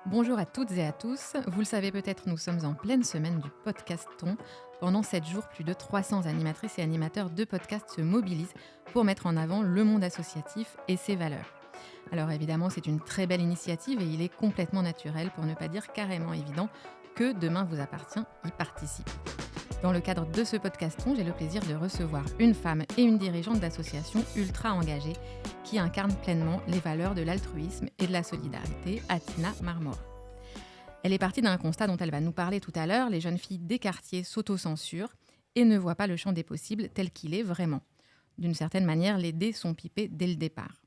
Bonjour à toutes et à tous. Vous le savez peut-être, nous sommes en pleine semaine du podcaston. Pendant 7 jours, plus de 300 animatrices et animateurs de podcasts se mobilisent pour mettre en avant le monde associatif et ses valeurs. Alors évidemment, c'est une très belle initiative et il est complètement naturel, pour ne pas dire carrément évident, que Demain vous appartient y participe. Dans le cadre de ce podcaston, j'ai le plaisir de recevoir une femme et une dirigeante d'association ultra engagée qui incarne pleinement les valeurs de l'altruisme et de la solidarité, Atina Marmora. Elle est partie d'un constat dont elle va nous parler tout à l'heure. Les jeunes filles des quartiers s'autocensurent et ne voient pas le champ des possibles tel qu'il est vraiment. D'une certaine manière, les dés sont pipés dès le départ.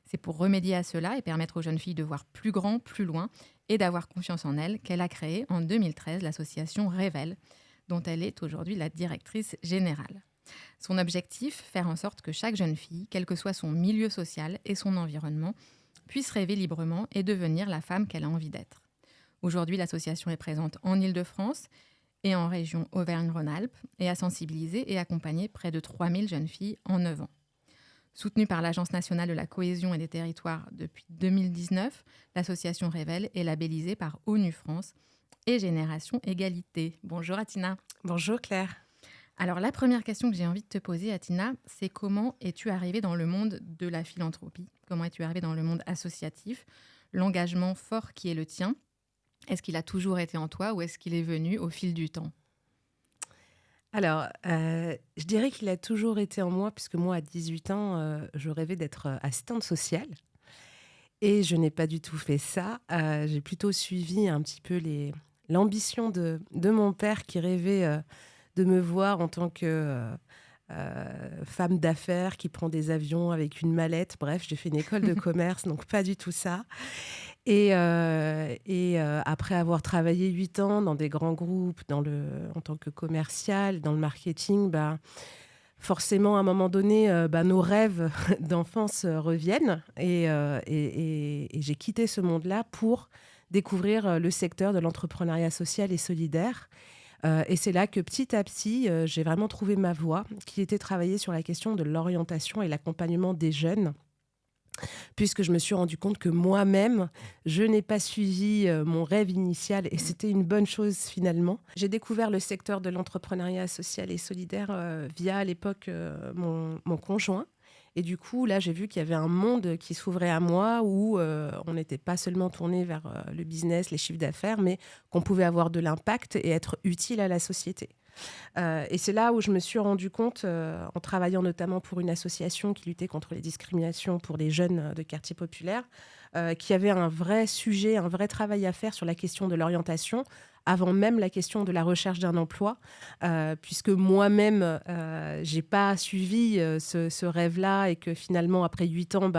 C'est pour remédier à cela et permettre aux jeunes filles de voir plus grand, plus loin et d'avoir confiance en elles qu'elle a créé en 2013 l'association Révèle, dont elle est aujourd'hui la directrice générale. Son objectif, faire en sorte que chaque jeune fille, quel que soit son milieu social et son environnement, puisse rêver librement et devenir la femme qu'elle a envie d'être. Aujourd'hui, l'association est présente en Île-de-France et en région Auvergne-Rhône-Alpes et a sensibilisé et accompagné près de 3000 jeunes filles en 9 ans. Soutenue par l'Agence nationale de la cohésion et des territoires depuis 2019, l'association Révèle est labellisée par ONU France et Génération Égalité. Bonjour Atina. Bonjour Claire. Alors la première question que j'ai envie de te poser Atina, c'est comment es-tu arrivée dans le monde de la philanthropie ? Comment es-tu arrivée dans le monde associatif ? L'engagement fort qui est le tien, est-ce qu'il a toujours été en toi ou est-ce qu'il est venu au fil du temps ? Alors, je dirais qu'il a toujours été en moi, puisque moi, à 18 ans, je rêvais d'être assistante sociale. Et je n'ai pas du tout fait ça. J'ai plutôt suivi un petit peu l'ambition de mon père qui rêvait de me voir en tant que femme d'affaires qui prend des avions avec une mallette. Bref, j'ai fait une école de commerce, donc pas du tout ça. Et après avoir travaillé 8 ans dans des grands groupes, en tant que commercial, dans le marketing, forcément, à un moment donné, nos rêves d'enfance reviennent. Et j'ai quitté ce monde-là pour découvrir le secteur de l'entrepreneuriat social et solidaire. Et c'est là que petit à petit, j'ai vraiment trouvé ma voie, qui était travailler sur la question de l'orientation et l'accompagnement des jeunes, puisque je me suis rendu compte que moi-même, je n'ai pas suivi mon rêve initial et c'était une bonne chose finalement. J'ai découvert le secteur de l'entrepreneuriat social et solidaire via à l'époque mon conjoint. Et du coup, là, j'ai vu qu'il y avait un monde qui s'ouvrait à moi où on n'était pas seulement tourné vers le business, les chiffres d'affaires, mais qu'on pouvait avoir de l'impact et être utile à la société. Et c'est là où je me suis rendu compte, en travaillant notamment pour une association qui luttait contre les discriminations pour les jeunes de quartiers populaires, qu'il y avait un vrai sujet, un vrai travail à faire sur la question de l'orientation, avant même la question de la recherche d'un emploi, puisque moi-même, j'ai pas suivi ce rêve-là et que finalement, après 8 ans,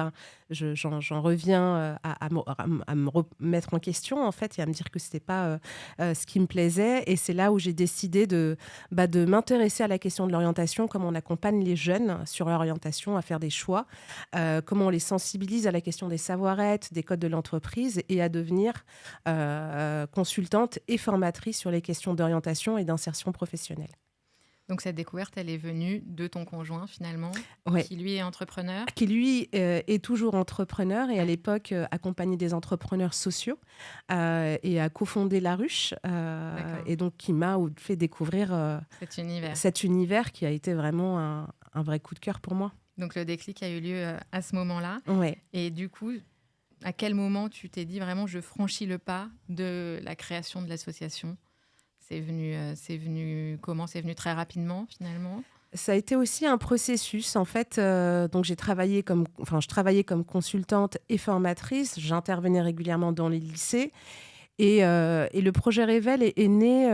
j'en reviens à me remettre en question, en fait, et à me dire que c'était pas ce qui me plaisait. Et c'est là où j'ai décidé de m'intéresser à la question de l'orientation, comment on accompagne les jeunes sur l'orientation à faire des choix, comment on les sensibilise à la question des savoir-être, des codes de l'entreprise et à devenir consultante et formatrice sur les questions d'orientation et d'insertion professionnelle. Donc cette découverte, elle est venue de ton conjoint finalement, Ouais. qui lui est entrepreneur. Qui lui est toujours entrepreneur et à l'époque accompagnait des entrepreneurs sociaux et a cofondé La Ruche et donc qui m'a fait découvrir cet univers qui a été vraiment un vrai coup de cœur pour moi. Donc le déclic a eu lieu à ce moment-là. Ouais. Et du coup, à quel moment tu t'es dit vraiment je franchis le pas de la création de l'association ? C'est venu comment ? C'est venu très rapidement finalement ? Ça a été aussi un processus. En fait, donc je travaillais comme consultante et formatrice. J'intervenais régulièrement dans les lycées. Et le projet Révèle est né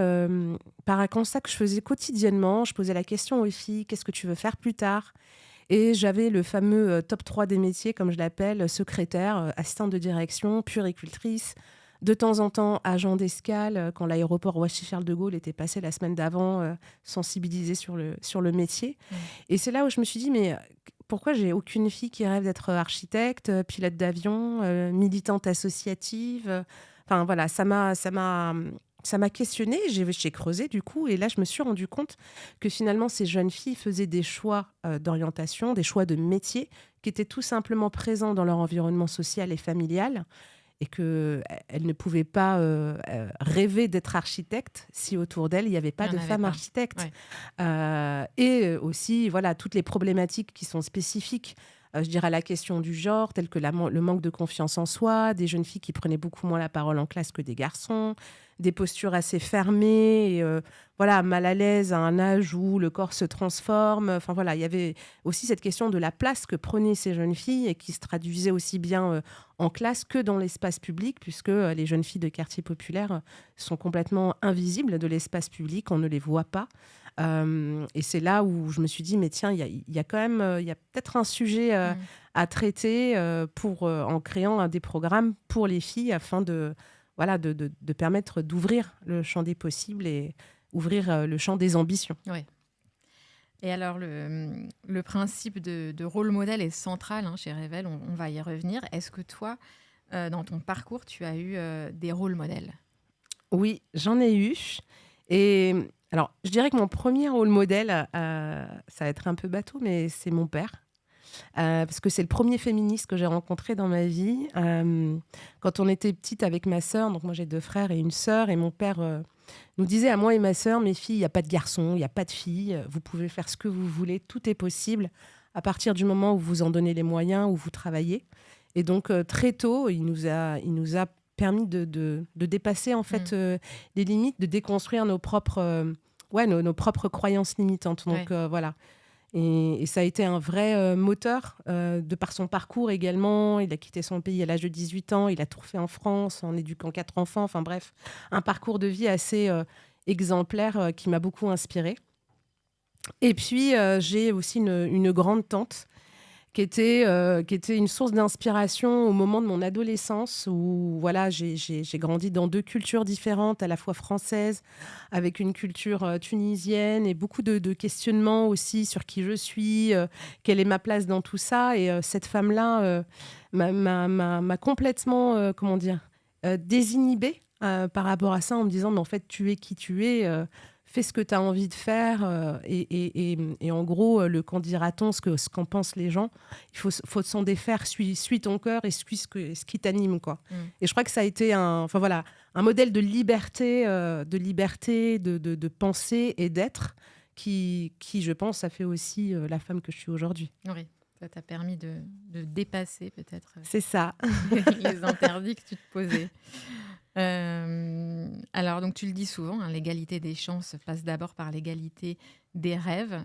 par un constat que je faisais quotidiennement. Je posais la question aux filles, qu'est-ce que tu veux faire plus tard ? Et j'avais le fameux top 3 des métiers, comme je l'appelle, secrétaire, assistante de direction, puéricultrice, de temps en temps agent d'escale, quand l'aéroport Roissy-Charles de Gaulle était passé la semaine d'avant, sensibilisée sur le métier. Et c'est là où je me suis dit, mais pourquoi j'ai aucune fille qui rêve d'être architecte, pilote d'avion, militante associative ? Enfin voilà, ça m'a questionnée, j'ai creusé du coup, et là je me suis rendu compte que finalement ces jeunes filles faisaient des choix d'orientation, des choix de métier qui étaient tout simplement présents dans leur environnement social et familial, et qu'elles ne pouvaient pas rêver d'être architectes si autour d'elles, il n'y avait pas de femmes architectes. Ouais. Et aussi, voilà, toutes les problématiques qui sont spécifiques, je dirais la question du genre, telle que le manque de confiance en soi, des jeunes filles qui prenaient beaucoup moins la parole en classe que des garçons, des postures assez fermées, et, voilà, mal à l'aise à un âge où le corps se transforme. Enfin voilà, il y avait aussi cette question de la place que prenaient ces jeunes filles et qui se traduisait aussi bien en classe que dans l'espace public, puisque les jeunes filles de quartier populaire sont complètement invisibles de l'espace public, on ne les voit pas. Et c'est là où je me suis dit, mais tiens, il y a quand même, il y a peut-être un sujet à traiter en créant des programmes pour les filles afin de permettre d'ouvrir le champ des possibles et ouvrir le champ des ambitions. Oui. Et alors, le principe de rôle modèle est central chez Revel, on va y revenir. Est-ce que toi, dans ton parcours, tu as eu des rôles modèles ? Oui, j'en ai eu. Et alors, je dirais que mon premier rôle modèle, ça va être un peu bateau, mais c'est mon père. Parce que c'est le premier féministe que j'ai rencontré dans ma vie. Quand on était petite avec ma sœur, donc moi j'ai 2 frères et une sœur, et mon père nous disait à moi et ma sœur, mes filles, il n'y a pas de garçons, il n'y a pas de filles, vous pouvez faire ce que vous voulez, tout est possible à partir du moment où vous en donnez les moyens, où vous travaillez. Et donc très tôt, il nous a permis de dépasser en fait les limites, de déconstruire nos propres, nos propres croyances limitantes. Donc voilà. Et ça a été un vrai moteur de par son parcours également. Il a quitté son pays à l'âge de 18 ans. Il a tout fait en France en éduquant 4 enfants. Enfin bref, un parcours de vie assez exemplaire qui m'a beaucoup inspirée. Et puis, j'ai aussi une grande tante qui était une source d'inspiration au moment de mon adolescence où voilà, j'ai grandi dans 2 cultures différentes, à la fois françaises, avec une culture tunisienne et beaucoup de questionnements aussi sur qui je suis, quelle est ma place dans tout ça. Et cette femme-là m'a complètement, désinhibée par rapport à ça, en me disant, mais en fait, tu es qui tu es, fais ce que tu as envie de faire. Et en gros, le qu'en dira-t-on, ce qu'en pensent les gens, il faut s'en défaire, suis ton cœur et suis ce qui t'anime, quoi. Et je crois que ça a été un modèle de liberté, de penser et d'être qui, je pense, a fait aussi la femme que je suis aujourd'hui. Oui, ça t'a permis de dépasser peut-être C'est ça. les interdits que tu te posais. Alors, donc, tu le dis souvent, l'égalité des chances passe d'abord par l'égalité des rêves.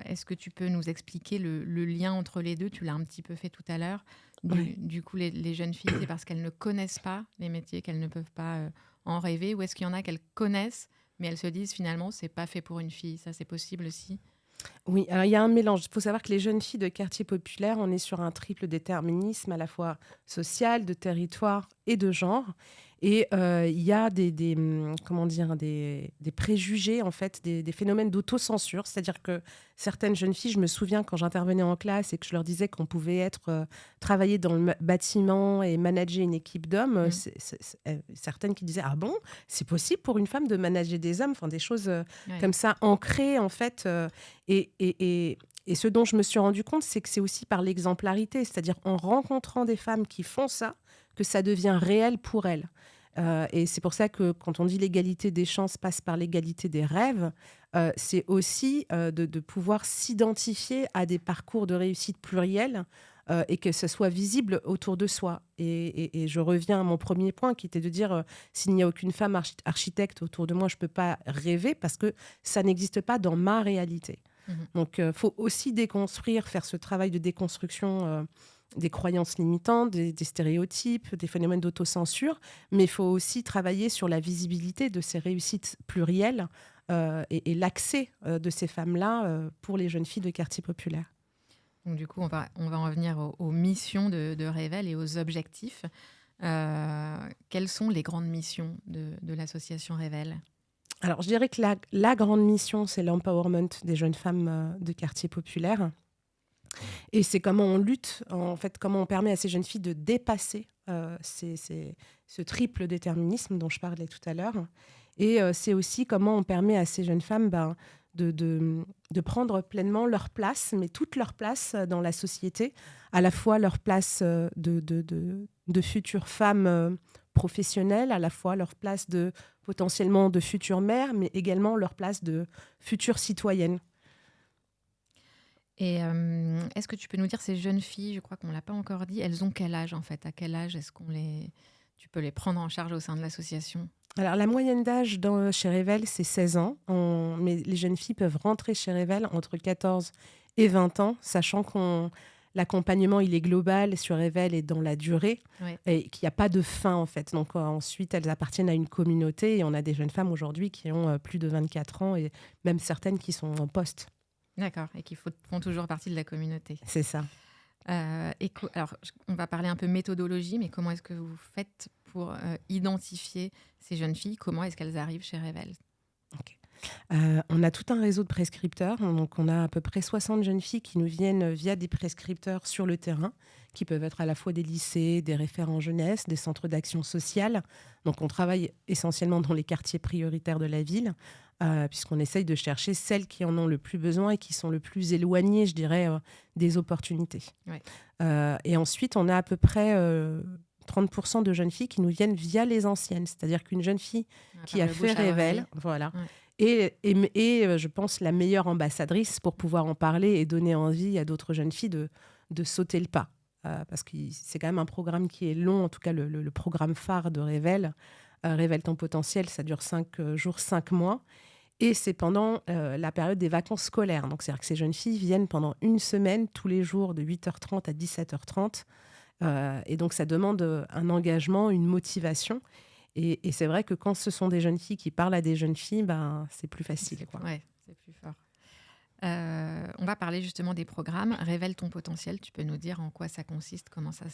Est-ce que tu peux nous expliquer le lien entre les deux ? Tu l'as un petit peu fait tout à l'heure. Du coup, les jeunes filles, c'est parce qu'elles ne connaissent pas les métiers qu'elles ne peuvent pas en rêver, ou est-ce qu'il y en a qu'elles connaissent, mais elles se disent finalement, c'est pas fait pour une fille ? Ça, c'est possible aussi ? Oui, alors il y a un mélange. Il faut savoir que les jeunes filles de quartier populaire, on est sur un triple déterminisme à la fois social, de territoire et de genre. Et il y a des préjugés, en fait, des phénomènes d'autocensure. C'est-à-dire que certaines jeunes filles, je me souviens quand j'intervenais en classe et que je leur disais qu'on pouvait travailler dans le bâtiment et manager une équipe d'hommes, certaines qui disaient « Ah bon, c'est possible pour une femme de manager des hommes ?» Enfin, des choses comme ça, ancrées, en fait. Et ce dont je me suis rendu compte, c'est que c'est aussi par l'exemplarité, c'est-à-dire en rencontrant des femmes qui font ça, que ça devient réel pour elles. Et c'est pour ça que quand on dit l'égalité des chances passe par l'égalité des rêves, c'est aussi de pouvoir s'identifier à des parcours de réussite pluriels et que ce soit visible autour de soi. Et je reviens à mon premier point qui était de dire s'il n'y a aucune femme architecte autour de moi, je ne peux pas rêver parce que ça n'existe pas dans ma réalité. Donc, il faut aussi déconstruire, faire ce travail de déconstruction des croyances limitantes, des stéréotypes, des phénomènes d'autocensure, mais il faut aussi travailler sur la visibilité de ces réussites plurielles et l'accès de ces femmes-là pour les jeunes filles de quartier populaire. Donc, du coup, on va en revenir aux missions de Revel et aux objectifs. Quelles sont les grandes missions de l'association Revel ? Alors, je dirais que la grande mission, c'est l'empowerment des jeunes femmes de quartier populaire. Et c'est comment on lutte, en fait, comment on permet à ces jeunes filles de dépasser ce triple déterminisme dont je parlais tout à l'heure. Et c'est aussi comment on permet à ces jeunes femmes de prendre pleinement leur place, mais toute leur place dans la société, à la fois leur place de futures femmes professionnelles, à la fois leur place de potentiellement de futures mères, mais également leur place de futures citoyennes. Et est-ce que tu peux nous dire, ces jeunes filles, je crois qu'on ne l'a pas encore dit, elles ont quel âge en fait? À quel âge est-ce tu peux les prendre en charge au sein de l'association? Alors, la moyenne d'âge chez Revel, c'est 16 ans. Mais les jeunes filles peuvent rentrer chez Revel entre 14 et 20 ans, sachant l'accompagnement, il est global sur Revel et dans la durée, Ouais. et qu'il n'y a pas de fin, en fait. Donc, ensuite, elles appartiennent à une communauté, et on a des jeunes femmes aujourd'hui qui ont plus de 24 ans, et même certaines qui sont en poste. D'accord, et qui font toujours partie de la communauté. C'est ça. Alors, on va parler un peu méthodologie, mais comment est-ce que vous faites pour identifier ces jeunes filles? Comment est-ce qu'elles arrivent chez Revel? On a tout un réseau de prescripteurs. Donc, on a à peu près 60 jeunes filles qui nous viennent via des prescripteurs sur le terrain, qui peuvent être à la fois des lycées, des référents jeunesse, des centres d'action sociale. Donc, on travaille essentiellement dans les quartiers prioritaires de la ville, puisqu'on essaye de chercher celles qui en ont le plus besoin et qui sont le plus éloignées, je dirais, des opportunités. Ouais. Et ensuite, on a à peu près 30% de jeunes filles qui nous viennent via les anciennes. C'est-à-dire qu'une jeune fille qui a fait Revel, voilà, et je pense la meilleure ambassadrice pour pouvoir en parler et donner envie à d'autres jeunes filles de sauter le pas. Parce que c'est quand même un programme qui est long, en tout cas le programme phare de Revel. Révèle ton potentiel, ça dure 5 jours, 5 mois. Et c'est pendant la période des vacances scolaires. Donc, c'est-à-dire que ces jeunes filles viennent pendant une semaine, tous les jours, de 8h30 à 17h30. Et donc, ça demande un engagement, une motivation. Et c'est vrai que quand ce sont des jeunes filles qui parlent à des jeunes filles, c'est plus facile. Oui, c'est plus fort. On va parler justement des programmes. Révèle ton potentiel. Tu peux nous dire en quoi ça consiste, comment ça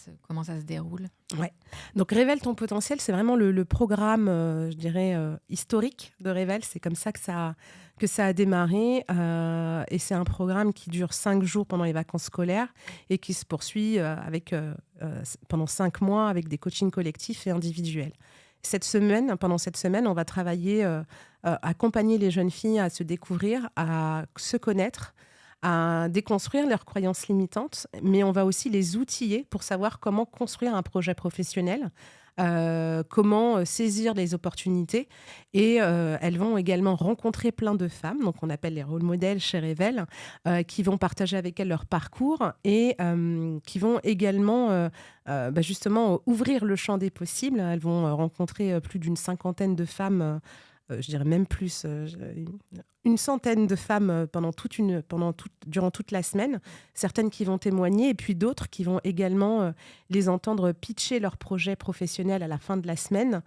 se déroule? Ouais. Donc, Révèle ton potentiel, c'est vraiment le programme, je dirais, historique de Révèle. C'est comme ça que ça a démarré. Et c'est un programme qui dure 5 jours pendant les vacances scolaires et qui se poursuit pendant 5 mois avec des coachings collectifs et individuels. Pendant cette semaine, on va travailler, accompagner les jeunes filles à se découvrir, à se connaître, à déconstruire leurs croyances limitantes, mais on va aussi les outiller pour savoir comment construire un projet professionnel, comment saisir les opportunités. Et elles vont également rencontrer plein de femmes, donc on appelle les rôles modèles chez Revel, qui vont partager avec elles leur parcours et qui vont également justement ouvrir le champ des possibles. Elles vont rencontrer plus d'une 50aine de femmes, je dirais même plus, une centaine de femmes durant toute la semaine, certaines qui vont témoigner et puis d'autres qui vont également les entendre pitcher leur projet professionnel à la fin de la semaine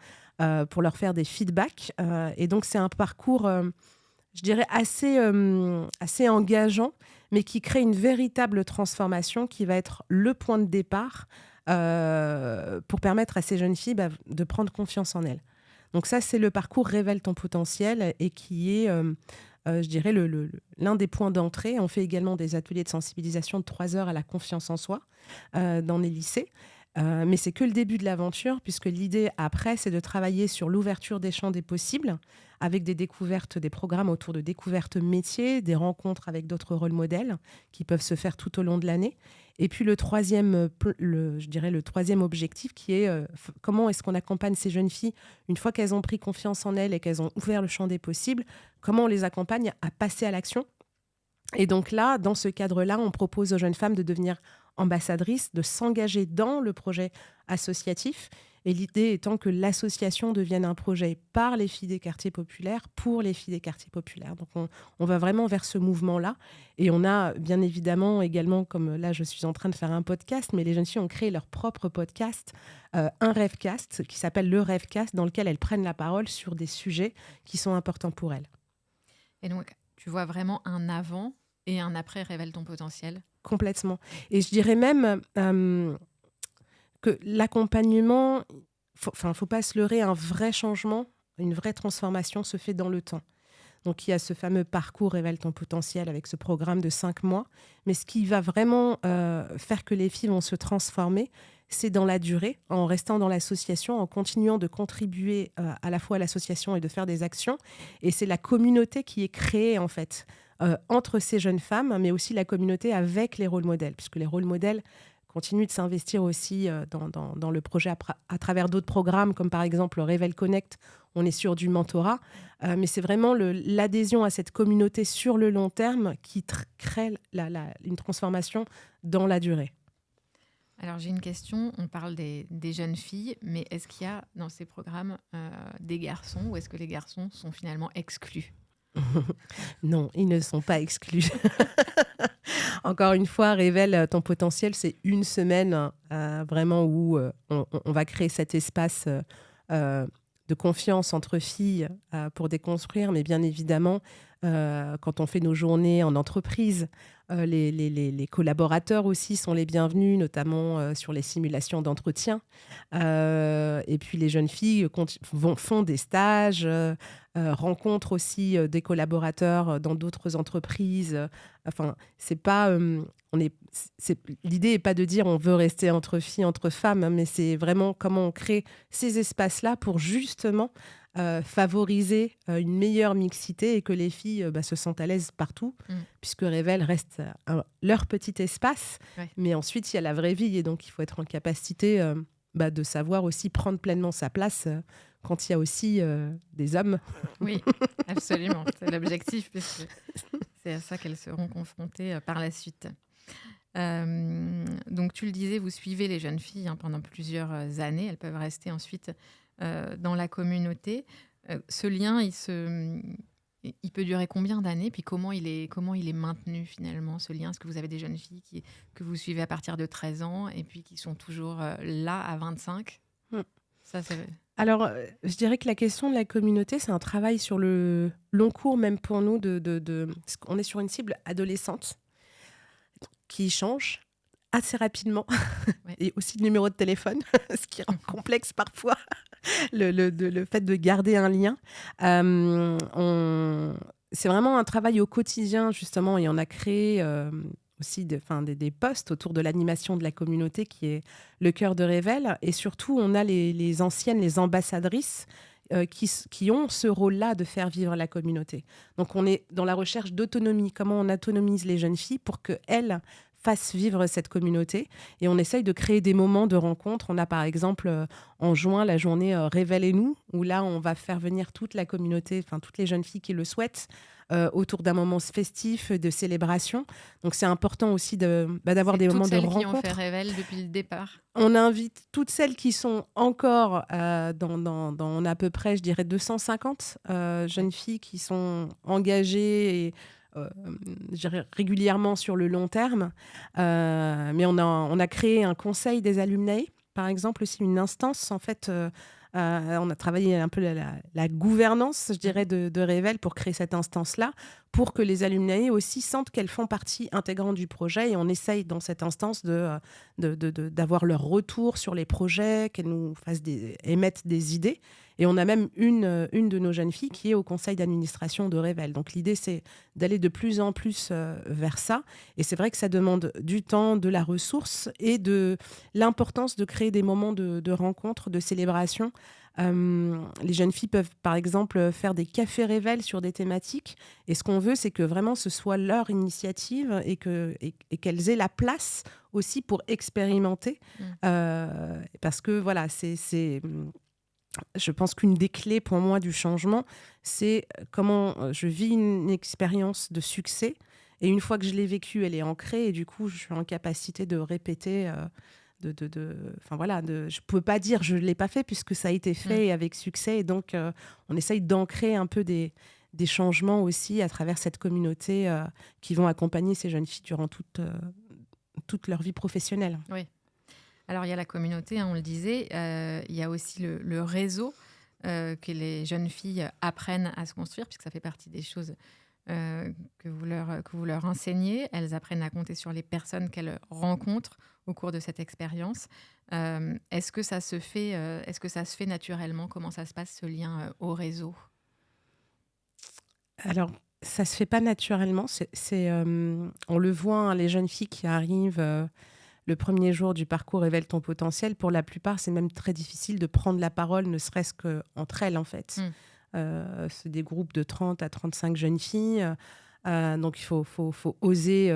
pour leur faire des feedbacks. Et donc, c'est un parcours, je dirais, assez engageant, mais qui crée une véritable transformation qui va être le point de départ pour permettre à ces jeunes filles de prendre confiance en elles. Donc ça, c'est le parcours Révèle ton potentiel et qui est, je dirais, l'un des points d'entrée. On fait également des ateliers de sensibilisation de 3 heures à la confiance en soi dans les lycées. Mais c'est que le début de l'aventure, puisque l'idée après, c'est de travailler sur l'ouverture des champs des possibles, avec des découvertes, des programmes autour de découvertes métiers, des rencontres avec d'autres rôles modèles qui peuvent se faire tout au long de l'année. Et puis le troisième objectif qui est comment est-ce qu'on accompagne ces jeunes filles une fois qu'elles ont pris confiance en elles et qu'elles ont ouvert le champ des possibles, comment on les accompagne à passer à l'action. Et donc là, dans ce cadre-là, on propose aux jeunes femmes de devenir ambassadrices, de s'engager dans le projet associatif. Et l'idée étant que l'association devienne un projet par les filles des quartiers populaires, pour les filles des quartiers populaires. Donc on va vraiment vers ce mouvement-là. Et on a bien évidemment également, comme là je suis en train de faire un podcast, mais les jeunes filles ont créé leur propre podcast, un Rêvecast, qui s'appelle le Rêvecast, dans lequel elles prennent la parole sur des sujets qui sont importants pour elles. Et donc, tu vois vraiment un avant et un après Révèle ton potentiel? Complètement. Et je dirais même que l'accompagnement, faut pas se leurrer, un vrai changement, une vraie transformation se fait dans le temps. Donc, il y a ce fameux parcours Révèle ton potentiel avec ce programme de 5 mois. Mais ce qui va vraiment faire que les filles vont se transformer, c'est dans la durée, en restant dans l'association, en continuant de contribuer à la fois à l'association et de faire des actions. Et c'est la communauté qui est créée, en fait, entre ces jeunes femmes, mais aussi la communauté avec les rôles modèles, puisque les rôles modèles continue de s'investir aussi dans le projet à travers d'autres programmes, comme par exemple Révèle Connect. On est sur du mentorat, mais c'est vraiment l'adhésion à cette communauté sur le long terme qui crée une transformation dans la durée. Alors j'ai une question, on parle des jeunes filles, mais est-ce qu'il y a dans ces programmes des garçons ou est-ce que les garçons sont finalement exclus ? Non, ils ne sont pas exclus. Encore une fois, Révèle ton potentiel, c'est une semaine vraiment où on va créer cet espace de confiance entre filles pour déconstruire, mais bien évidemment, quand on fait nos journées en entreprise, les collaborateurs aussi sont les bienvenus, notamment sur les simulations d'entretien. Et puis les jeunes filles font des stages, rencontrent aussi des collaborateurs dans d'autres entreprises. Enfin, c'est pas, l'idée n'est pas de dire on veut rester entre filles, entre femmes, hein, mais c'est vraiment comment on crée ces espaces-là pour justement favoriser une meilleure mixité et que les filles se sentent à l'aise partout, puisque Révèle reste leur petit espace. Ouais. Mais ensuite, il y a la vraie vie et donc il faut être en capacité de savoir aussi prendre pleinement sa place quand il y a aussi des hommes. Oui, absolument. C'est l'objectif, puisque c'est à ça qu'elles seront confrontées par la suite. Donc tu le disais, vous suivez les jeunes filles pendant plusieurs années. Elles peuvent rester ensuite dans la communauté. Ce lien, il peut durer combien d'années? Puis comment il est maintenu finalement, ce lien? Est-ce que vous avez des jeunes filles que vous suivez à partir de 13 ans et puis qui sont toujours là à 25? Ça, c'est... Alors, je dirais que la question de la communauté, c'est un travail sur le long cours, même pour nous. On est sur une cible adolescente qui change assez rapidement. Ouais. Et aussi le numéro de téléphone, ce qui rend complexe parfois le fait de garder un lien. C'est vraiment un travail au quotidien, justement, et on a créé aussi des postes autour de l'animation de la communauté qui est le cœur de Révèle. Et surtout, on a les anciennes, les ambassadrices qui ont ce rôle-là de faire vivre la communauté. Donc, on est dans la recherche d'autonomie. Comment on autonomise les jeunes filles pour qu'elles fassent vivre cette communauté. Et on essaye de créer des moments de rencontre. On a par exemple en juin la journée Révèle et nous, où là, on va faire venir toute la communauté, toutes les jeunes filles qui le souhaitent, autour d'un moment festif, de célébration. Donc, c'est important aussi d'avoir des moments de rencontre. C'est toutes celles qui ont fait Révèle depuis le départ. On invite toutes celles qui sont encore on a à peu près, je dirais, 250 jeunes filles qui sont engagées et régulièrement sur le long terme. Mais on a créé un conseil des alumni, par exemple, aussi une instance, en fait. On a travaillé un peu la gouvernance, je dirais, de Révèle pour créer cette instance-là, pour que les alumni aussi sentent qu'elles font partie intégrante du projet. Et on essaye dans cette instance d'avoir leur retour sur les projets, qu'elles nous fassent émettre des idées. Et on a même une de nos jeunes filles qui est au conseil d'administration de Révèle. Donc l'idée, c'est d'aller de plus en plus vers ça. Et c'est vrai que ça demande du temps, de la ressource et de l'importance de créer des moments de rencontre, de célébration. Les jeunes filles peuvent, par exemple, faire des cafés Révèle sur des thématiques. Et ce qu'on veut, c'est que vraiment ce soit leur initiative et qu'elles aient la place aussi pour expérimenter. Parce que voilà, je pense qu'une des clés pour moi du changement, c'est comment je vis une expérience de succès. Et une fois que je l'ai vécue, elle est ancrée. Et du coup, je suis en capacité de répéter. Je ne peux pas dire je ne l'ai pas fait puisque ça a été fait avec succès. Et donc, on essaye d'ancrer un peu des changements aussi à travers cette communauté qui vont accompagner ces jeunes filles durant toute leur vie professionnelle. Oui. Alors, il y a la communauté, on le disait. Il y a aussi le réseau que les jeunes filles apprennent à se construire, puisque ça fait partie des choses que vous leur enseignez. Elles apprennent à compter sur les personnes qu'elles rencontrent au cours de cette expérience. Est-ce que ça se fait naturellement? Comment ça se passe, ce lien au réseau? Alors, ça ne se fait pas naturellement. On le voit, les jeunes filles qui arrivent... Le premier jour du parcours Révèle ton potentiel, pour la plupart, c'est même très difficile de prendre la parole, ne serait-ce qu'entre elles, en fait. C'est des groupes de 30 à 35 jeunes filles. Donc, il faut oser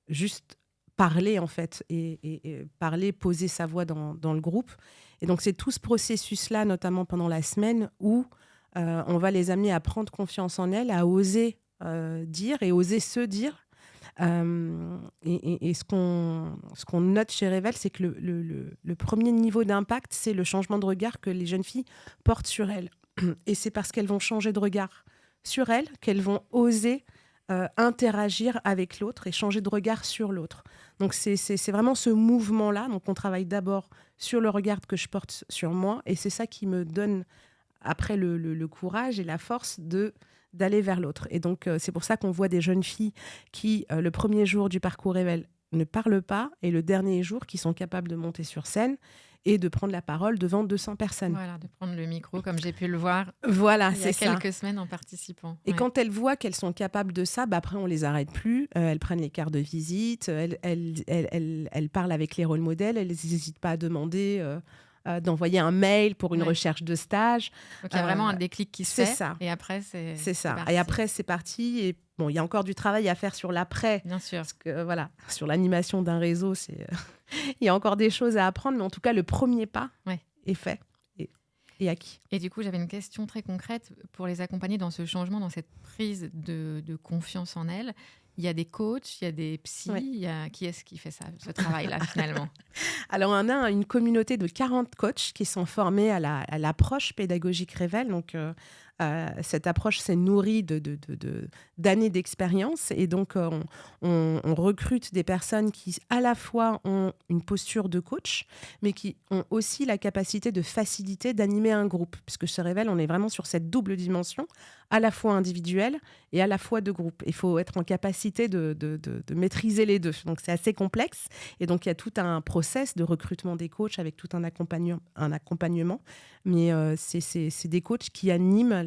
juste parler en fait et parler, poser sa voix dans le groupe. Et donc c'est tout ce processus-là, notamment pendant la semaine, où on va les amener à prendre confiance en elles, à oser dire et oser se dire. Et ce qu'on note chez Revel, c'est que le premier niveau d'impact, c'est le changement de regard que les jeunes filles portent sur elles. Et c'est parce qu'elles vont changer de regard sur elles qu'elles vont oser interagir avec l'autre et changer de regard sur l'autre. Donc c'est vraiment ce mouvement-là. Donc on travaille d'abord sur le regard que je porte sur moi, et c'est ça qui me donne après le courage et la force d'aller vers l'autre. Et donc c'est pour ça qu'on voit des jeunes filles qui, le premier jour du parcours Revel, ne parlent pas, et le dernier jour, qui sont capables de monter sur scène et de prendre la parole devant 200 personnes. Voilà, de prendre le micro, comme j'ai pu le voir voilà, il y a quelques semaines en participant. Et quand elles voient qu'elles sont capables de ça, après, on les arrête plus. Elles prennent les cartes de visite, elles parlent avec les rôles modèles, elles n'hésitent pas à demander d'envoyer un mail pour une recherche de stage. Donc, il y a vraiment un déclic qui se fait. Ça. Et après, c'est ça. parti. Et après, c'est parti. Et bon, il y a encore du travail à faire sur l'après. Bien sûr. Parce que, sur l'animation d'un réseau, il y a encore des choses à apprendre. Mais en tout cas, le premier pas est fait et acquis. Et du coup, j'avais une question très concrète pour les accompagner dans ce changement, dans cette prise de confiance en elles. Il y a des coachs, il y a des psys. Qui est-ce qui fait ça, ce travail-là, finalement? Alors, on a une communauté de 40 coachs qui sont formés à l'approche pédagogique Revel. Donc, cette approche s'est nourrie d'années d'expérience. Et donc, on recrute des personnes qui, à la fois, ont une posture de coach, mais qui ont aussi la capacité de faciliter, d'animer un groupe. Puisque chez Revel, on est vraiment sur cette double dimension, à la fois individuelle et à la fois de groupe. Il faut être en capacité de maîtriser les deux. Donc, c'est assez complexe. Et donc, il y a tout un process de recrutement des coachs avec tout un accompagnement. Mais c'est des coachs qui animent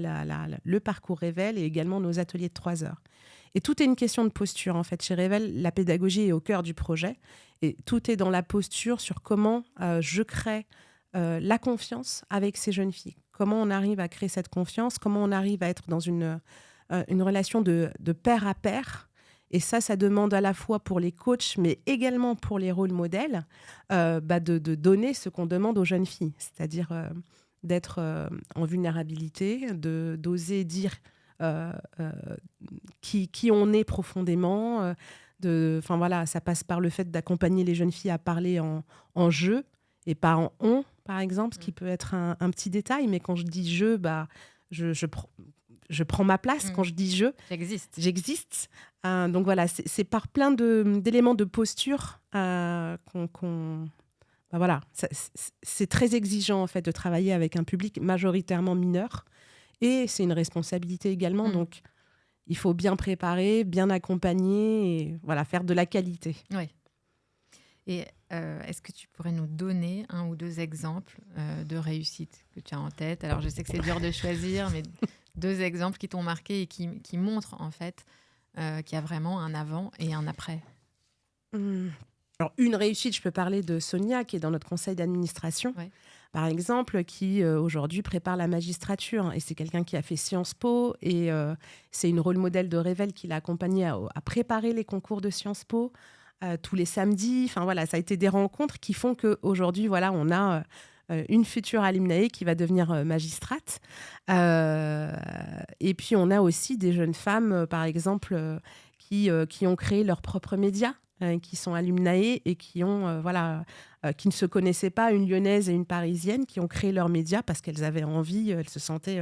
le parcours Revel et également nos ateliers de 3 heures. Et tout est une question de posture. En fait, chez Revel, la pédagogie est au cœur du projet. Et tout est dans la posture sur comment je crée la confiance avec ces jeunes filles. Comment on arrive à créer cette confiance, comment on arrive à être dans une relation de pair à pair. Et ça demande à la fois pour les coachs, mais également pour les rôles modèles, de donner ce qu'on demande aux jeunes filles. C'est-à-dire d'être en vulnérabilité, d'oser dire qui on est profondément. Ça passe par le fait d'accompagner les jeunes filles à parler en je et pas en on, par exemple, ce qui peut être un petit détail. Mais quand je dis je, je prends ma place. Quand je dis je, j'existe. Donc voilà, c'est par plein d'éléments de posture c'est très exigeant en fait de travailler avec un public majoritairement mineur, et c'est une responsabilité également. Donc il faut bien préparer, bien accompagner et faire de la qualité. Oui. Et est-ce que tu pourrais nous donner 1 ou 2 exemples de réussite que tu as en tête? Alors je sais que c'est dur de choisir, mais 2 exemples qui t'ont marqué et qui montrent en fait qu'il y a vraiment un avant et un après. Alors, une réussite, je peux parler de Sonia, qui est dans notre conseil d'administration, par exemple, qui aujourd'hui prépare la magistrature. Et c'est quelqu'un qui a fait Sciences Po, et c'est une rôle modèle de Revel qui l'a accompagnée à préparer les concours de Sciences Po tous les samedis. Ça a été des rencontres qui font qu'aujourd'hui, on a une future alumnae qui va devenir magistrate. Et puis, on a aussi des jeunes femmes, par exemple, qui ont créé leurs propres médias, qui sont alumnae et qui ont qui ne se connaissaient pas, une Lyonnaise et une Parisienne, qui ont créé leurs médias parce qu'elles avaient envie, elles se sentaient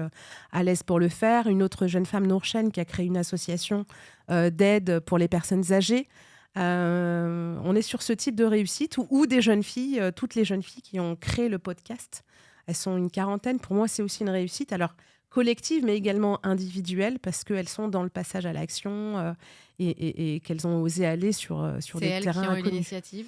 à l'aise pour le faire. Une autre jeune femme, Nourchen, qui a créé une association d'aide pour les personnes âgées. On est sur ce type de réussite ou des jeunes filles, toutes les jeunes filles qui ont créé le podcast. Elles sont une 40aine. Pour moi, c'est aussi une réussite. Alors, collective, mais également individuelle, parce qu'elles sont dans le passage à l'action et qu'elles ont osé aller sur des terrains inconnus. C'est elles qui ont eu l'initiative?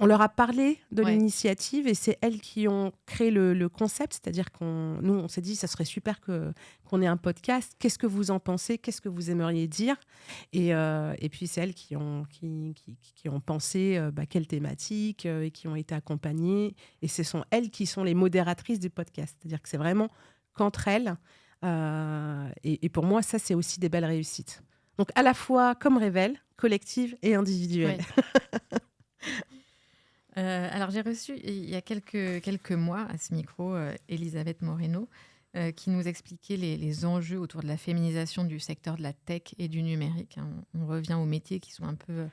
On leur a parlé de l'initiative et c'est elles qui ont créé le concept. C'est-à-dire nous, on s'est dit, ça serait super qu'on ait un podcast. Qu'est-ce que vous en pensez? Qu'est-ce que vous aimeriez dire? Et puis, c'est elles qui ont pensé quelle thématique et qui ont été accompagnées. Et ce sont elles qui sont les modératrices du podcast. C'est-à-dire que c'est vraiment qu'entre elles. Et pour moi, ça, c'est aussi des belles réussites. Donc, à la fois comme Revel, collective et individuelle. Oui. Alors, j'ai reçu il y a quelques mois à ce micro Elisabeth Moreno qui nous expliquait les enjeux autour de la féminisation du secteur de la tech et du numérique, hein. On revient aux métiers qui sont un peu,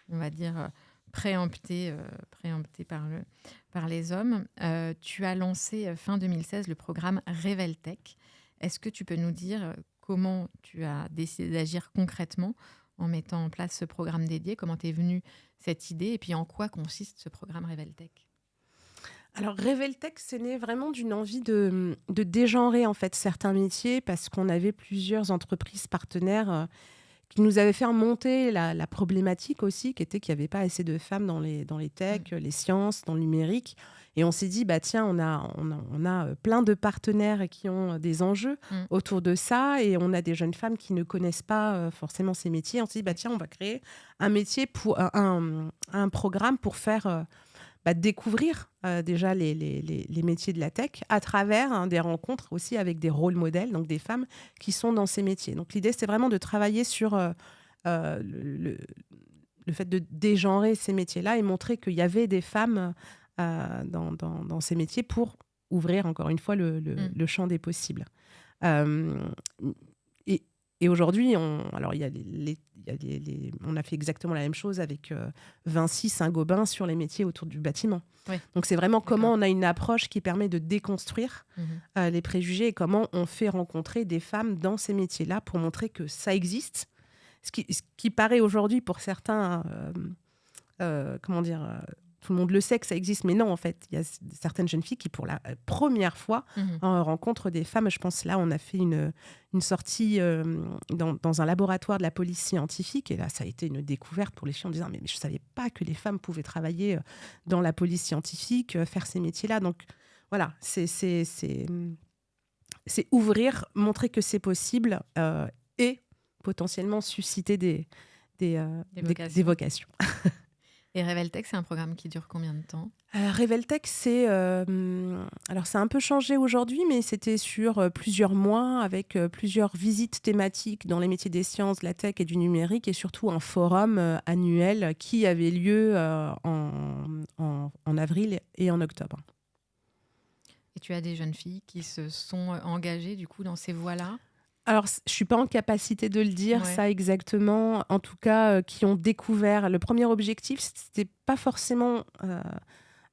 on va dire, préemptés par les hommes. Tu as lancé fin 2016 le programme Révèle Tech. Est-ce que tu peux nous dire comment tu as décidé d'agir concrètement en mettant en place ce programme dédié? Comment t'es venue cette idée et puis en quoi consiste ce programme Révèle Tech? Alors, Reveltech, c'est né vraiment d'une envie de dégenrer en fait certains métiers parce qu'on avait plusieurs entreprises partenaires qui nous avaient fait remonter la problématique aussi, qui était qu'il n'y avait pas assez de femmes dans les techs, les sciences, dans le numérique. Et on s'est dit, bah tiens, on a plein de partenaires qui ont des enjeux autour de ça, et on a des jeunes femmes qui ne connaissent pas forcément ces métiers. On s'est dit, bah tiens, on va créer un métier pour un programme pour faire découvrir déjà les métiers de la tech à travers des rencontres aussi avec des rôles modèles, donc des femmes qui sont dans ces métiers. Donc l'idée, c'est vraiment de travailler sur le fait de dégenrer ces métiers-là et montrer qu'il y avait des femmes dans ces métiers pour ouvrir encore une fois le champ des possibles. Euh, et aujourd'hui, on a fait exactement la même chose avec Vinci Saint-Gobain sur les métiers autour du bâtiment. Oui. Donc, c'est vraiment comment on a une approche qui permet de déconstruire les préjugés et comment on fait rencontrer des femmes dans ces métiers-là pour montrer que ça existe. Ce qui paraît aujourd'hui pour certains, tout le monde le sait que ça existe, mais non, en fait, il y a certaines jeunes filles qui, pour la première fois, rencontrent des femmes. Je pense, là, on a fait une sortie dans un laboratoire de la police scientifique, et là, ça a été une découverte pour les filles en disant, mais je ne savais pas que les femmes pouvaient travailler dans la police scientifique, faire ces métiers-là. Donc, voilà, c'est ouvrir, montrer que c'est possible et potentiellement susciter des vocations. Et Révèle Tech, c'est un programme qui dure combien de temps? Révèle Tech, alors ça a un peu changé aujourd'hui, mais c'était sur plusieurs mois avec plusieurs visites thématiques dans les métiers des sciences, de la tech et du numérique, et surtout un forum annuel qui avait lieu en avril et en octobre. Et tu as des jeunes filles qui se sont engagées du coup dans ces voies-là? Alors, je ne suis pas en capacité de le dire, ça exactement. En tout cas, qui ont découvert. Le premier objectif, ce n'était pas forcément...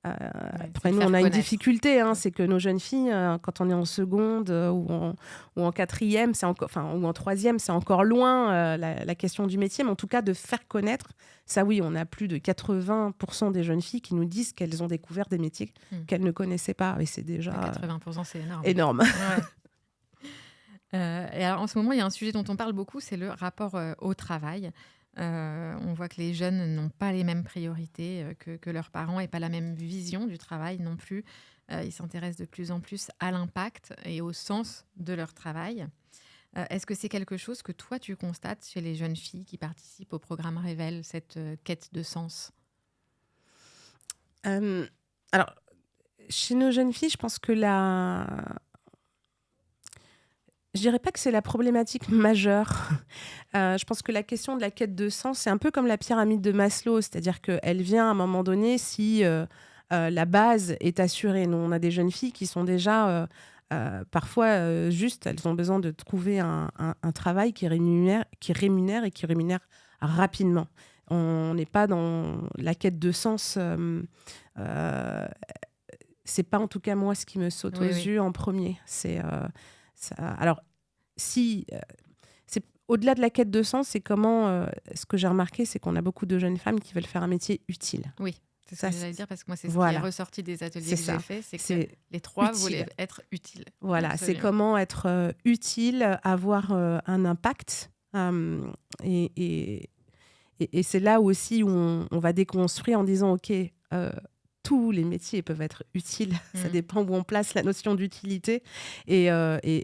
après, nous, on a une difficulté. C'est que nos jeunes filles, quand on est en seconde ou en quatrième, ou en troisième, c'est encore loin la question du métier. Mais en tout cas, de faire connaître, ça oui, on a plus de 80% des jeunes filles qui nous disent qu'elles ont découvert des métiers qu'elles ne connaissaient pas. Et c'est déjà... 80%, c'est énorme. Énorme. Ouais. Et alors, en ce moment, il y a un sujet dont on parle beaucoup, c'est le rapport au travail. On voit que les jeunes n'ont pas les mêmes priorités que leurs parents et pas la même vision du travail non plus. Ils s'intéressent de plus en plus à l'impact et au sens de leur travail. Est-ce que c'est quelque chose que toi, tu constates chez les jeunes filles qui participent au programme Révèle, cette quête de sens? Alors, chez nos jeunes filles, je pense que je dirais pas que c'est la problématique majeure. Je pense que la question de la quête de sens, c'est un peu comme la pyramide de Maslow, c'est-à-dire qu'elle vient à un moment donné si la base est assurée. Nous, on a des jeunes filles qui sont déjà parfois juste, elles ont besoin de trouver un travail qui rémunère et qui rémunère rapidement. On n'est pas dans la quête de sens. C'est pas en tout cas moi ce qui me saute aux yeux en premier. Alors, c'est au-delà de la quête de sens, c'est comment... ce que j'ai remarqué, c'est qu'on a beaucoup de jeunes femmes qui veulent faire un métier utile. Oui, c'est ça que j'allais dire, parce que moi, c'est ce qui est ressorti des ateliers que j'ai faits, c'est que les trois voulaient être utiles. Voilà, absolument. C'est comment être utile, avoir un impact. Et c'est là aussi où on va déconstruire en disant, OK... tous les métiers peuvent être utiles. Ça dépend où on place la notion d'utilité. Et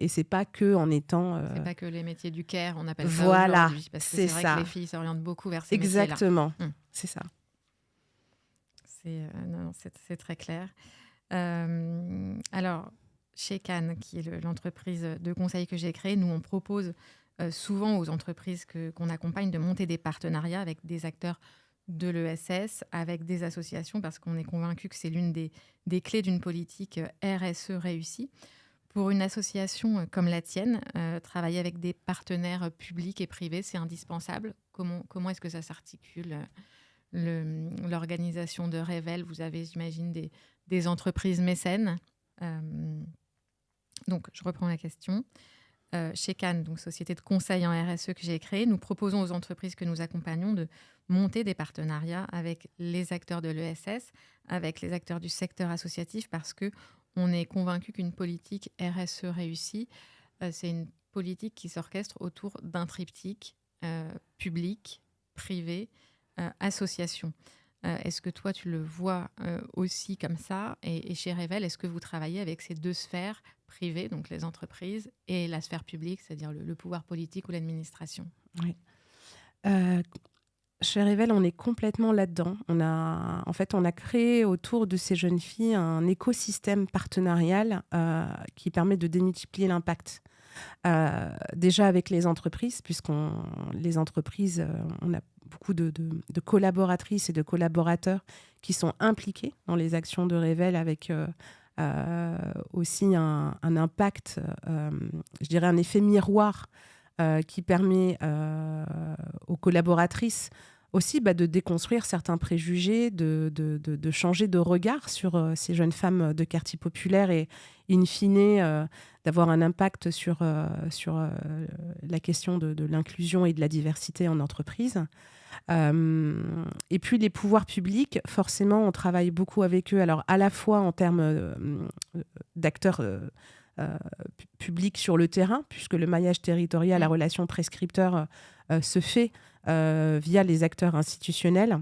c'est pas que en étant... C'est pas que les métiers du care, on appelle ça aujourd'hui. Parce que c'est vrai que les filles s'orientent beaucoup vers ces métiers-là. Exactement, c'est ça. C'est très clair. Alors, chez Cannes, qui est l'entreprise de conseil que j'ai créée, nous, on propose souvent aux entreprises qu'on accompagne de monter des partenariats avec des acteurs de l'ESS avec des associations, parce qu'on est convaincu que c'est l'une des clés d'une politique RSE réussie. Pour une association comme la tienne, travailler avec des partenaires publics et privés, c'est indispensable. Comment est-ce que ça s'articule, l'organisation de Révèle? Vous avez, j'imagine, des entreprises mécènes. Donc, je reprends la question. Chez Cannes, donc société de conseil en RSE que j'ai créée, nous proposons aux entreprises que nous accompagnons de monter des partenariats avec les acteurs de l'ESS, avec les acteurs du secteur associatif, parce qu'on est convaincu qu'une politique RSE réussie, c'est une politique qui s'orchestre autour d'un triptyque public, privé, association. Est-ce que toi, tu le vois aussi comme ça? Et chez Révèle, est-ce que vous travaillez avec ces deux sphères privées, donc les entreprises, et la sphère publique, c'est-à-dire le pouvoir politique ou l'administration? Oui. Chez Révèle, on est complètement là-dedans. On a créé autour de ces jeunes filles un écosystème partenarial qui permet de démultiplier l'impact. Déjà avec les entreprises, les entreprises, on a beaucoup de collaboratrices et de collaborateurs qui sont impliqués dans les actions de Révèle avec aussi un impact, je dirais un effet miroir qui permet aux collaboratrices aussi de déconstruire certains préjugés, de changer de regard sur ces jeunes femmes de quartier populaire et in fine d'avoir un impact sur la question de l'inclusion et de la diversité en entreprise. Et puis les pouvoirs publics, forcément, on travaille beaucoup avec eux. Alors à la fois en termes d'acteurs publics sur le terrain, puisque le maillage territorial, la relation prescripteur se fait via les acteurs institutionnels,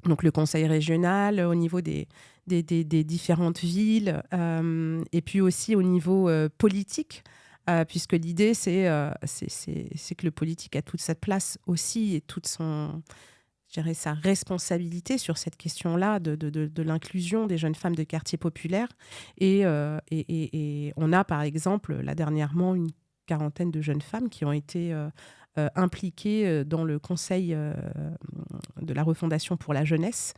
donc le conseil régional au niveau des différentes villes, et puis aussi au niveau politique, puisque l'idée, c'est que le politique a toute sa place aussi et toute sa responsabilité sur cette question-là de l'inclusion des jeunes femmes de quartier populaire. Et on a, par exemple, là dernièrement, une quarantaine de jeunes femmes qui ont été impliquées dans le conseil de la refondation pour la jeunesse,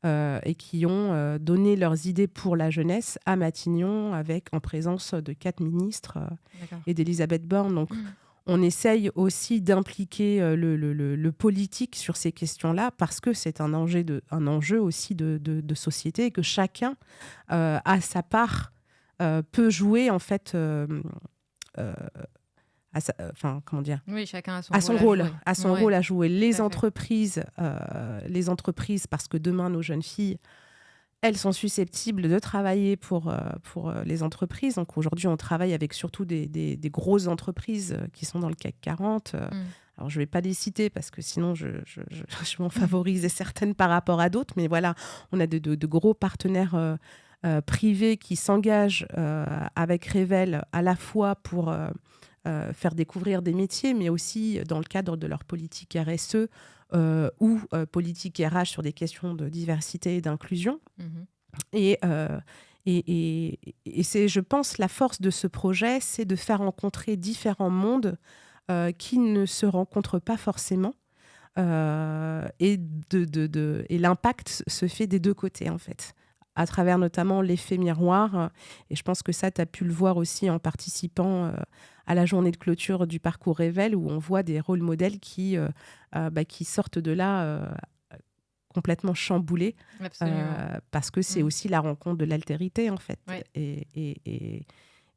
et qui ont donné leurs idées pour la jeunesse à Matignon en présence de 4 ministres et d'Elisabeth Borne. Donc, on essaye aussi d'impliquer le politique sur ces questions-là parce que c'est un enjeu aussi de société et que chacun, à sa part, peut jouer en fait... comment dire ? Oui, chacun a son rôle à jouer. Les entreprises, parce que demain, nos jeunes filles, elles sont susceptibles de travailler pour les entreprises. Donc aujourd'hui, on travaille avec surtout des grosses entreprises qui sont dans le CAC 40. Alors, je ne vais pas les citer parce que sinon, je vais en favoriser certaines par rapport à d'autres. Mais voilà, on a de gros partenaires privés qui s'engagent avec Révèle à la fois pour... faire découvrir des métiers, mais aussi dans le cadre de leur politique RSE ou politique RH sur des questions de diversité et d'inclusion. Et c'est, je pense, la force de ce projet, c'est de faire rencontrer différents mondes qui ne se rencontrent pas forcément. Et l'impact se fait des deux côtés, en fait, à travers notamment l'effet miroir. Et je pense que ça, tu as pu le voir aussi en participant à la journée de clôture du parcours Révèle, où on voit des rôles modèles qui sortent de là complètement chamboulés, parce que c'est aussi la rencontre de l'altérité, en fait. Ouais.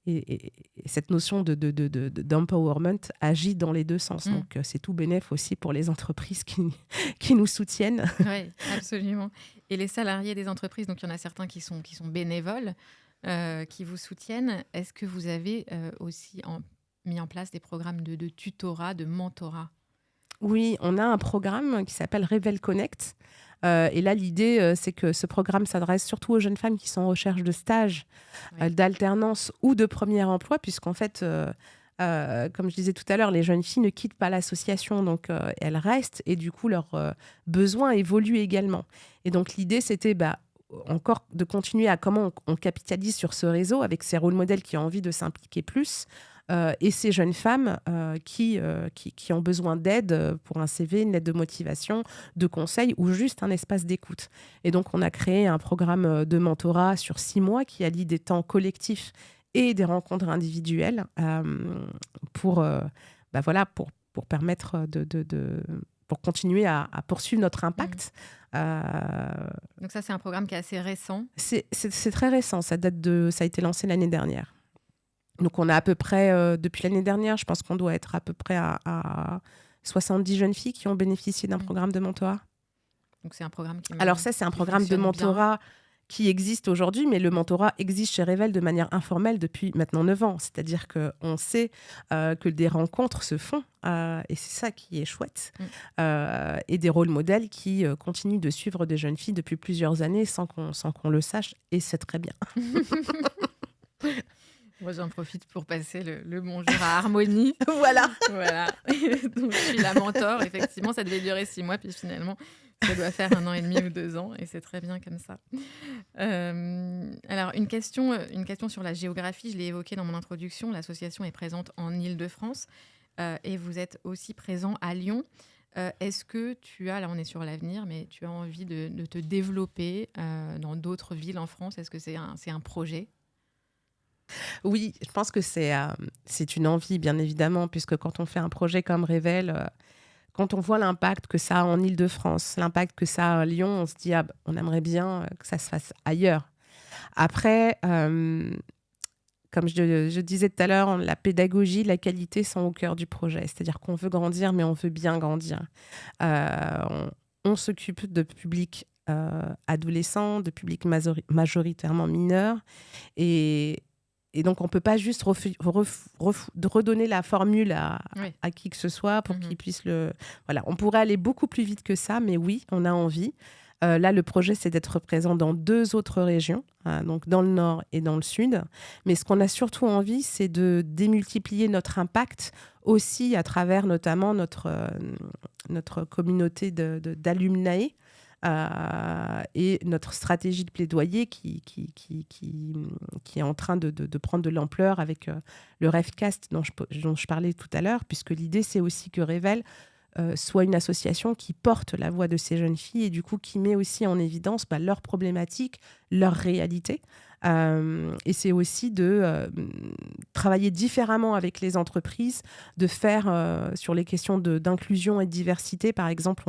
Et cette notion d'empowerment agit dans les deux sens. Donc, c'est tout bénef aussi pour les entreprises qui nous soutiennent. Oui, absolument. Et les salariés des entreprises, donc il y en a certains qui sont bénévoles, qui vous soutiennent. Est-ce que vous avez aussi mis en place des programmes de tutorat, de mentorat? Oui, on a un programme qui s'appelle Révèle Connect. Et là, l'idée, c'est que ce programme s'adresse surtout aux jeunes femmes qui sont en recherche de stage, d'alternance ou de premier emploi, puisqu'en fait, comme je disais tout à l'heure, les jeunes filles ne quittent pas l'association, donc elles restent et du coup, leurs besoins évoluent également. Et donc, l'idée, c'était encore de continuer à comment on capitalise sur ce réseau avec ces rôles modèles qui ont envie de s'impliquer plus, et ces jeunes femmes qui ont besoin d'aide pour un CV, une lettre de motivation, de conseils ou juste un espace d'écoute. Et donc, on a créé un programme de mentorat sur 6 mois qui allie des temps collectifs et des rencontres individuelles pour permettre pour continuer à poursuivre notre impact. Donc ça, c'est un programme qui est assez récent. C'est très récent, ça a été lancé l'année dernière. Donc on a à peu près, depuis l'année dernière, je pense qu'on doit être à peu près à 70 jeunes filles qui ont bénéficié d'un programme de mentorat. Donc c'est un programme qui Alors ça, c'est un programme de mentorat qui existe aujourd'hui, mais le mentorat existe chez Revel de manière informelle depuis maintenant 9 ans. C'est-à-dire qu'on sait que des rencontres se font, et c'est ça qui est chouette, et des rôles modèles qui continuent de suivre des jeunes filles depuis plusieurs années sans qu'on le sache, et c'est très bien. Moi, j'en profite pour passer le bonjour à Harmonie. Voilà. Donc, je suis la mentor. Effectivement, ça devait durer 6 mois, puis finalement, ça doit faire 1 an et demi ou 2 ans, et c'est très bien comme ça. Alors, une question sur la géographie. Je l'ai évoqué dans mon introduction. L'association est présente en Île-de-France, et vous êtes aussi présent à Lyon. Est-ce que là on est sur l'avenir, mais tu as envie de te développer dans d'autres villes en France? Est-ce que c'est un projet? Oui, je pense que c'est une envie, bien évidemment, puisque quand on fait un projet comme Revel, quand on voit l'impact que ça a en Île-de-France, l'impact que ça a à Lyon, on se dit on aimerait bien que ça se fasse ailleurs. Après, comme je disais tout à l'heure, la pédagogie, la qualité sont au cœur du projet. C'est-à-dire qu'on veut grandir, mais on veut bien grandir. On s'occupe de publics adolescents, de publics majoritairement mineurs, et donc, on ne peut pas juste redonner la formule à qui que ce soit pour qu'il puisse le... Voilà, on pourrait aller beaucoup plus vite que ça, mais oui, on a envie. Là, le projet, c'est d'être présent dans 2 autres régions, donc dans le Nord et dans le Sud. Mais ce qu'on a surtout envie, c'est de démultiplier notre impact aussi à travers notamment notre communauté d'alumnae, et notre stratégie de plaidoyer qui est en train de prendre de l'ampleur avec le Revcast dont je parlais tout à l'heure, puisque l'idée, c'est aussi que Revel soit une association qui porte la voix de ces jeunes filles et du coup qui met aussi en évidence leurs problématiques, leurs réalités. Et c'est aussi de travailler différemment avec les entreprises, de faire sur les questions d'inclusion et de diversité. Par exemple,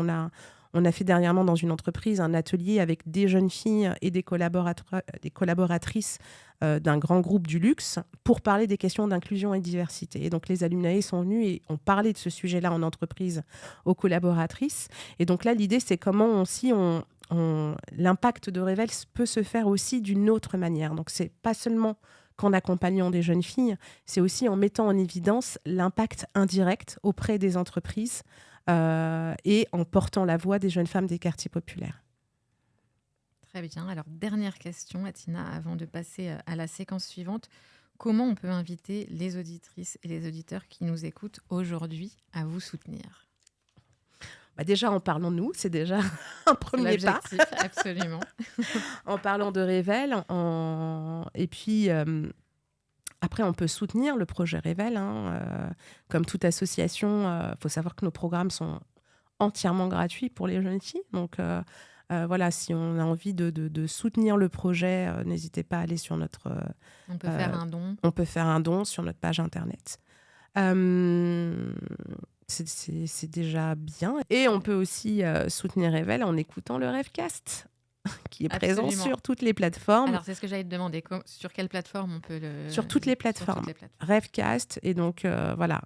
on a fait dernièrement dans une entreprise un atelier avec des jeunes filles et des collaboratrices d'un grand groupe du luxe pour parler des questions d'inclusion et de diversité. Et donc, les alumnae sont venus et ont parlé de ce sujet-là en entreprise aux collaboratrices. Et donc là, l'idée, c'est comment aussi l'impact de Revel peut se faire aussi d'une autre manière. Donc, c'est pas seulement qu'en accompagnant des jeunes filles, c'est aussi en mettant en évidence l'impact indirect auprès des entreprises, et en portant la voix des jeunes femmes des quartiers populaires. Très bien. Alors, dernière question, Atina, avant de passer à la séquence suivante. Comment on peut inviter les auditrices et les auditeurs qui nous écoutent aujourd'hui à vous soutenir ? Déjà, en parlant de nous, c'est déjà un premier pas. Absolument. En parlant de Revel, et puis... Après, on peut soutenir le projet Revel. Comme toute association, faut savoir que nos programmes sont entièrement gratuits pour les jeunes filles. Donc, voilà, si on a envie de soutenir le projet, n'hésitez pas à aller sur notre... On peut faire un don. On peut faire un don sur notre page Internet. C'est déjà bien. Et on peut aussi soutenir Revel en écoutant le Revcast, qui est présent sur toutes les plateformes. Alors, c'est ce que j'allais te demander. Sur quelle plateforme on peut le... Sur toutes les plateformes. Revcast. Et donc, voilà.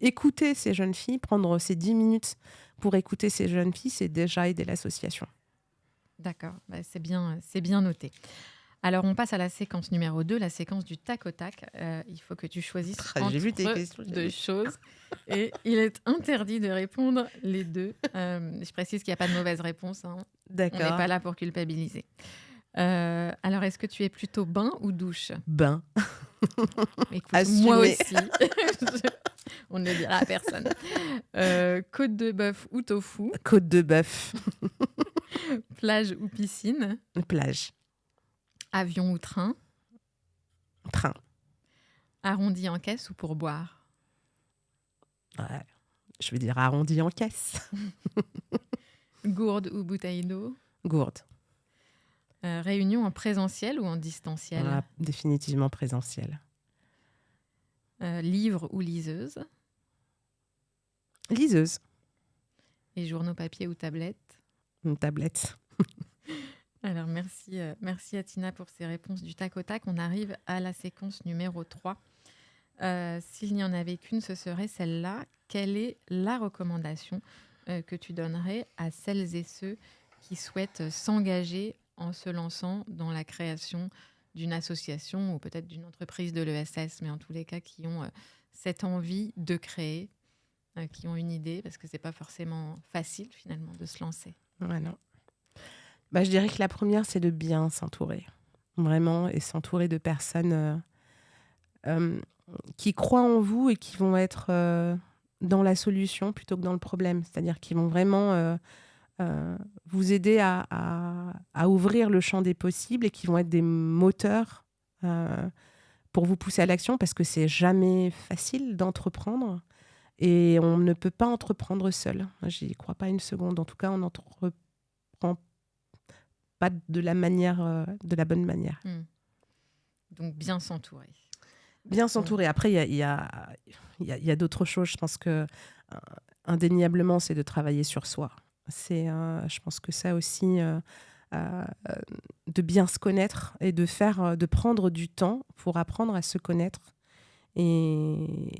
Écouter ces jeunes filles, prendre ces 10 minutes pour écouter ces jeunes filles, c'est déjà aider l'association. D'accord. C'est bien noté. Alors, on passe à la séquence numéro 2, la séquence du tac au tac. Il faut que tu choisisses entre 2 choses. Et il est interdit de répondre les 2. Je précise qu'il n'y a pas de mauvaise réponse. D'accord. On n'est pas là pour culpabiliser. Alors, est-ce que tu es plutôt bain ou douche ? Bain. Écoute, moi aussi. On ne le dira à personne. Côte de bœuf ou tofu ? Côte de bœuf. Plage ou piscine ? Plage. Avion ou train ? Train. Arrondi en caisse ou pour boire? Ouais, je vais dire arrondi en caisse. Gourde ou bouteille d'eau? Gourde. Réunion en présentiel ou en distanciel? Ah, définitivement présentiel. Livre ou liseuse? Liseuse. Et journaux papier ou tablette? Une tablette. Alors, merci Atina pour ces réponses du tac au tac. On arrive à la séquence numéro 3. S'il n'y en avait qu'une, ce serait celle-là. Quelle est la recommandation que tu donnerais à celles et ceux qui souhaitent s'engager en se lançant dans la création d'une association ou peut-être d'une entreprise de l'ESS, mais en tous les cas qui ont cette envie de créer, qui ont une idée, parce que c'est pas forcément facile finalement de se lancer. Ouais, non. Je dirais que la première, c'est de bien s'entourer. Vraiment, et s'entourer de personnes qui croient en vous et qui vont être dans la solution plutôt que dans le problème. C'est-à-dire qui vont vraiment vous aider à ouvrir le champ des possibles et qui vont être des moteurs pour vous pousser à l'action, parce que c'est jamais facile d'entreprendre et on ne peut pas entreprendre seul. J'y crois pas une seconde. En tout cas, on n'entreprend pas de la bonne manière. Donc bien s'entourer. Bien s'entourer. Après, il y a d'autres choses. Je pense que indéniablement, c'est de travailler sur soi. Je pense que ça aussi, de bien se connaître et de prendre du temps pour apprendre à se connaître. Et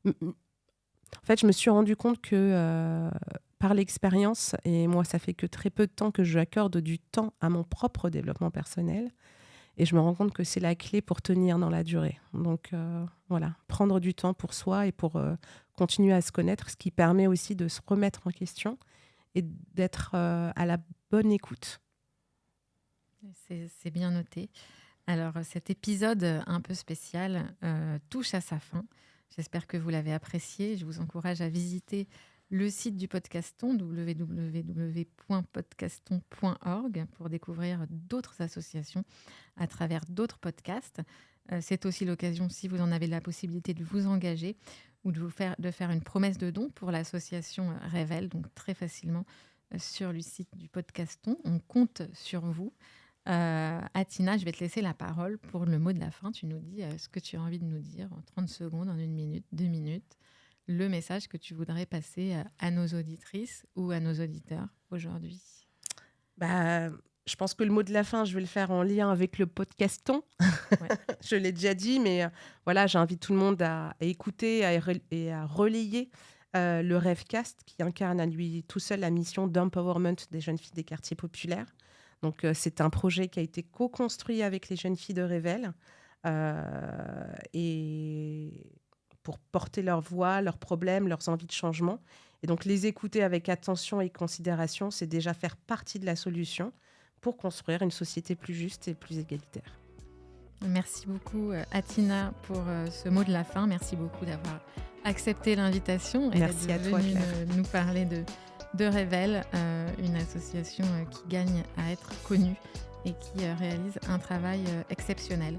en fait, je me suis rendu compte que par l'expérience, et moi, ça fait que très peu de temps que j'accorde du temps à mon propre développement personnel. Et je me rends compte que c'est la clé pour tenir dans la durée. Donc voilà, prendre du temps pour soi et pour continuer à se connaître, ce qui permet aussi de se remettre en question et d'être à la bonne écoute. C'est bien noté. Alors, cet épisode un peu spécial touche à sa fin. J'espère que vous l'avez apprécié. Je vous encourage à visiter le site du Podcaston, www.podcaston.org, pour découvrir d'autres associations à travers d'autres podcasts. C'est aussi l'occasion, si vous en avez la possibilité, de vous engager ou de faire une promesse de don pour l'association Révèle, donc très facilement sur le site du Podcaston. On compte sur vous. Atina, je vais te laisser la parole pour le mot de la fin. Tu nous dis ce que tu as envie de nous dire en 30 secondes, en 1 minute, 2 minutes, le message que tu voudrais passer à nos auditrices ou à nos auditeurs aujourd'hui. Je pense que le mot de la fin, je vais le faire en lien avec le podcaston. Ouais. Je l'ai déjà dit, mais voilà, j'invite tout le monde à écouter et à relayer le Rêvecast, qui incarne à lui tout seul la mission d'empowerment des jeunes filles des quartiers populaires. Donc, c'est un projet qui a été co-construit avec les jeunes filles de Révèle et pour porter leur voix, leurs problèmes, leurs envies de changement. Et donc, les écouter avec attention et considération, c'est déjà faire partie de la solution pour construire une société plus juste et plus égalitaire. Merci beaucoup, Atina, pour ce mot de la fin. Merci beaucoup d'avoir accepté l'invitation et Merci d'être venue nous parler de Révèle, une association qui gagne à être connue et qui réalise un travail exceptionnel.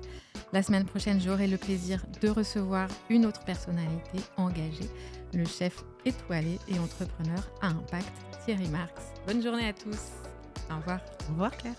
La semaine prochaine, j'aurai le plaisir de recevoir une autre personnalité engagée, le chef étoilé et entrepreneur à impact, Thierry Marx. Bonne journée à tous. Au revoir. Au revoir, Claire.